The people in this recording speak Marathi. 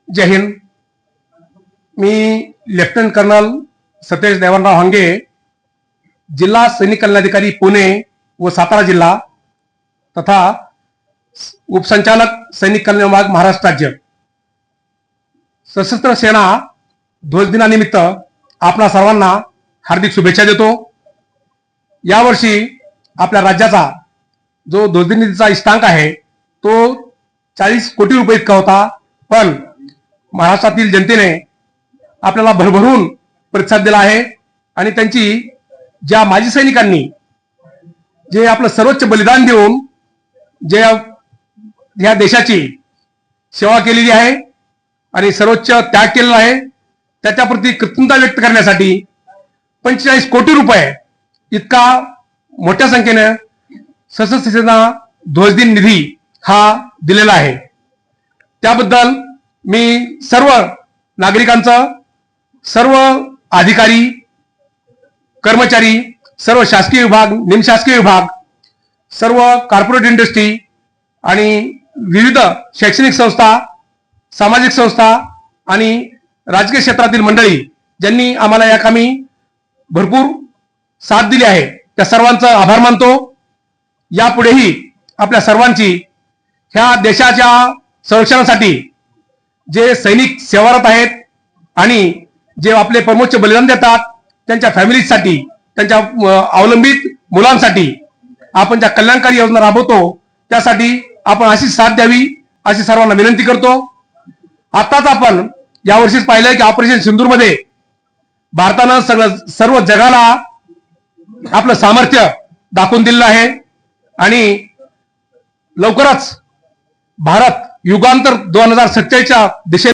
जय हिंद. मी लेफ्टनंट कर्नल सतेज देवानराव हांगे, जिल्हा सैनिक कल्याणाधिकारी पुणे व सातारा जिल्हा तथा उपसंचालक सैनिक कल्याण विभाग महाराष्ट्र राज्य. सशस्त्र सेना ध्वज दिनानिमित्त आपणा सर्वांना हार्दिक शुभेच्छा देतो. यावर्षी आपल्या राज्याचा जो ध्वजनिधीचा इष्टांक आहे तो 40 कोटी रुपये इतका होता, पण महाराष्ट्रातील जनतेने आपल्याला भरभरून प्रतिसाद दिला आहे आणि त्यांची ज्या माजी सैनिकांनी जे आपलं सर्वोच्च बलिदान देऊन जे या देशाची सेवा केलेली आहे आणि सर्वोच्च त्याग केलेला आहे त्याच्याप्रती कृतज्ञता व्यक्त करण्यासाठी 45 कोटी रुपये इतका मोठ्या संख्येने सशस्त्र सेना ध्वज दिन निधी हा दिलेला आहे. त्याबद्दल मी सर्व नागरिकांचं, सर्व अधिकारी, कर्मचारी, सर्व शासकीय विभाग, निमशासकीय विभाग, सर्व कॉर्पोरेट इंडस्ट्री आणि विविध शैक्षणिक संस्था, सामाजिक संस्था आणि राजकीय क्षेत्रातील मंडळी ज्यांनी आम्हाला या कामी भरपूर साथ दिली आहे त्या सर्वांचा आभार मानतो. यापुढेही आपल्या सर्वांची ह्या देशाच्या संरक्षणासाठी जे सैनिक सेवारत आहेत आणि जे आपले परमोच्च बलिदान देतात त्यांच्या फॅमिलीसाठी, त्यांच्या अवलंबित मुलांसाठी आपण ज्या कल्याणकारी योजना राबवतो त्यासाठी आपण अशी साथ द्यावी अशी सर्वांना विनंती करतो. आताच आपण यावर्षीच पाहिलंय की ऑपरेशन सिंदूरमध्ये भारतानं सर्व जगाला आपलं सामर्थ्य दाखवून दिलेलं आहे आणि लवकरच भारत युगांतर 2047च्या दिशेने